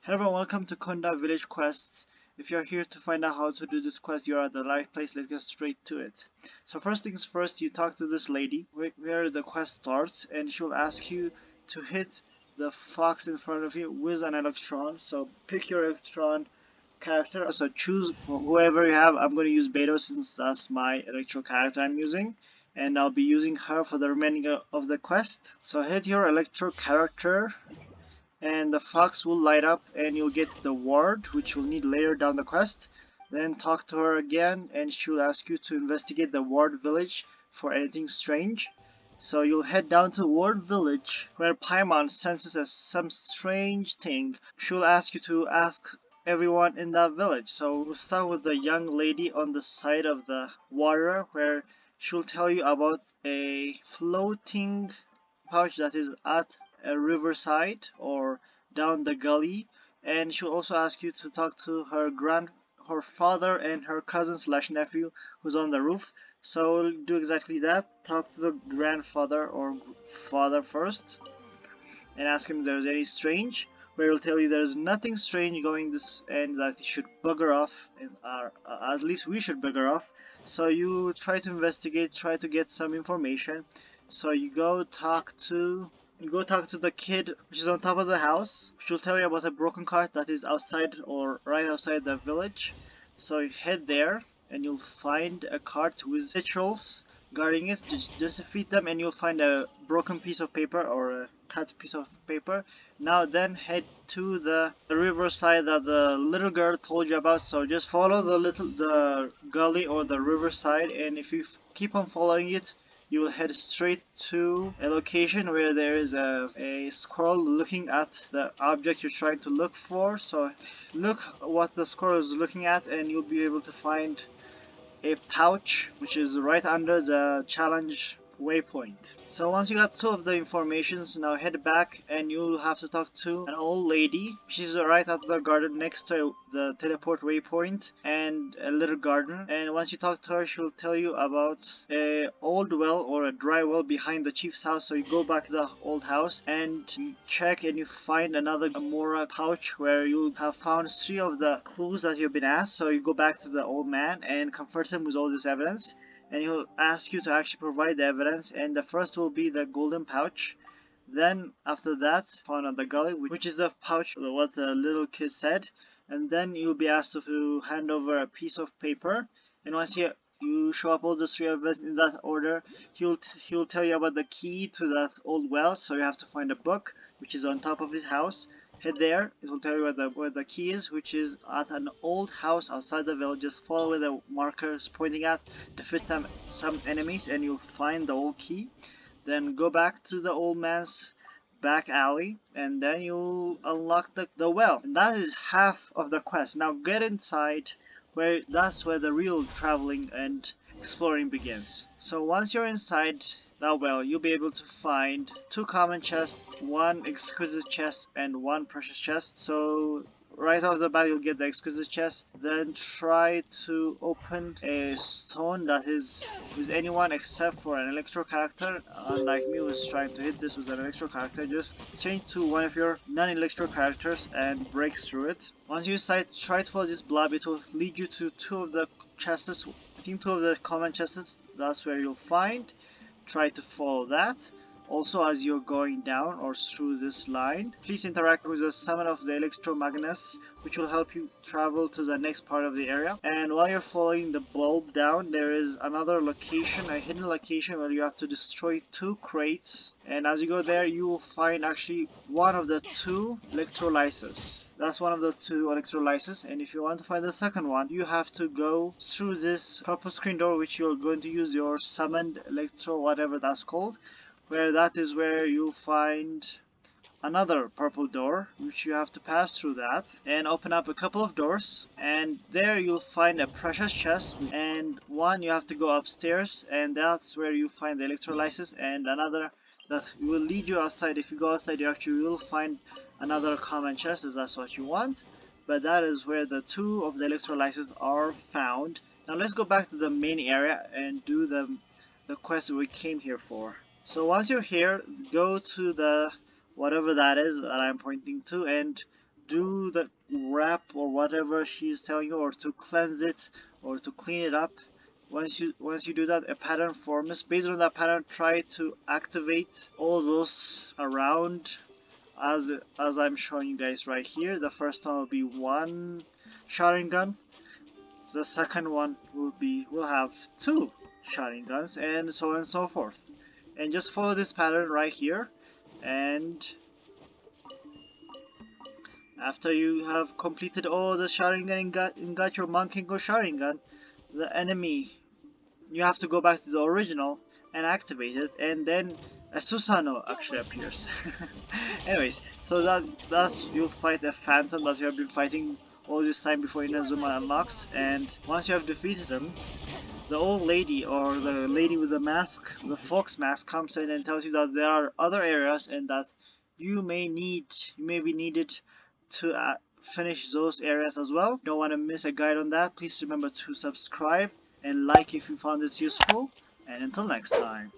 Hello everyone, welcome to Konda Village quests. If you're here to find out how to do this quest, you're at the right place. Let's get straight to it. So first things first, you talk to this lady where the quest starts, and she'll ask you to hit the fox in front of you with an electron. So pick your electron character. So choose whoever you have. I'm going to use Beto since that's my electro character I'm using. And I'll be using her for the remaining of the quest. So hit your electro character and the fox will light up and you'll get the ward, which you'll need later down the quest. Then talk to her again and she'll ask you to investigate the ward village for anything strange. So you'll head down to ward village where Paimon senses some strange thing. She'll ask you to ask everyone in that village. So we'll start with the young lady on the side of the water where she'll tell you about a floating pouch that is at a riverside or down the gully, and she'll also ask you to talk to her father and her cousin slash nephew who's on the roof. So we'll do exactly that. Talk to the grandfather or father first and ask him if there's any strange, where he'll tell you there's nothing strange going this and that you should bugger off, and at least we should bugger off. So you try to investigate, try to get some information. So you go talk to the kid which is on top of the house. She'll tell you about a broken cart that is outside or right outside the village. So you head there and you'll find a cart with patrols guarding it. Just defeat them and you'll find a broken piece of paper or a cut piece of paper. Now then head to the riverside that the little girl told you about. So just follow the gully or the riverside, and if you keep on following it, you will head straight to a location where there is a squirrel looking at the object you're trying to look for. So look what the squirrel is looking at and you'll be able to find a pouch which is right under the challenge waypoint. So once you got two of the informations, now head back and you'll have to talk to an old lady. She's right at the garden next to the teleport waypoint and a little garden. And once you talk to her, she'll tell you about a old well or a dry well behind the chief's house. So you go back to the old house and you check and you find another Amora pouch where you have found 3 of the clues that you've been asked. So you go back to the old man and comfort him with all this evidence, and he'll ask you to actually provide the evidence, and the first will be the golden pouch. Then after that, found on the gully, which is the pouch what the little kid said, and then you'll be asked to hand over a piece of paper. And once you show up all the 3 of us in that order, he'll tell you about the key to that old well. So you have to find a book which is on top of his house. Head there, it will tell you where the key is, which is at an old house outside the village. Just follow where the marker is pointing at, defeat some enemies, and you'll find the old key. Then go back to the old man's back alley, and then you'll unlock the well. And that is half of the quest. Now get inside, where that's where the real traveling and exploring begins. So once you're inside that well, you'll be able to find 2 common chests, 1 exquisite chest, and 1 precious chest. So right off the bat, you'll get the exquisite chest. Then try to open a stone that is with anyone except for an electro character. Unlike me, who's trying to hit this with an electro character, just change to one of your non-electro characters and break through it. Once you try to follow this blob, it will lead you to 2 of the chests. I think 2 of the common chests. That's where you'll find. Try to follow that. Also, as you're going down or through this line, please interact with the summon of the Electromagnus, which will help you travel to the next part of the area. And while you're following the bulb down, there is another location, a hidden location where you have to destroy 2 crates. And as you go there, you will find actually one of the 2 electrolyses. That's one of the 2 electrolyses, and if you want to find the second one, you have to go through this purple screen door, which you're going to use your summoned electro whatever that's called, where that is where you'll find another purple door, which you have to pass through that and open up a couple of doors, and there you'll find a precious chest, and one you have to go upstairs, and that's where you find the electrolysis, and another that will lead you outside. If you go outside, you actually will find another common chest if that's what you want, but that is where the 2 of the electrolyses are found. Now let's go back to the main area and do the quest we came here for. So once you're here, go to the whatever that is that I'm pointing to and do the wrap or whatever she's telling you, or to cleanse it or to clean it up. Once you do that, a pattern forms. Based on that pattern, try to activate all those around as I'm showing you guys right here. The first one will be one Sharingan. The second one will have two Sharingans, and so on and so forth. And just follow this pattern right here, and after you have completed all the Sharingan and got your Mankengo Sharingan, the enemy, you have to go back to the original and activate it, and then a Susano actually appears. Anyways, so that's you'll fight a phantom that you have been fighting all this time before Inazuma unlocks, and once you have defeated him, the old lady or the lady with the mask, the fox mask, comes in and tells you that there are other areas and that you may be needed to finish those areas as well. Don't want to miss a guide on that. Please remember to subscribe and like if you found this useful, and until next time.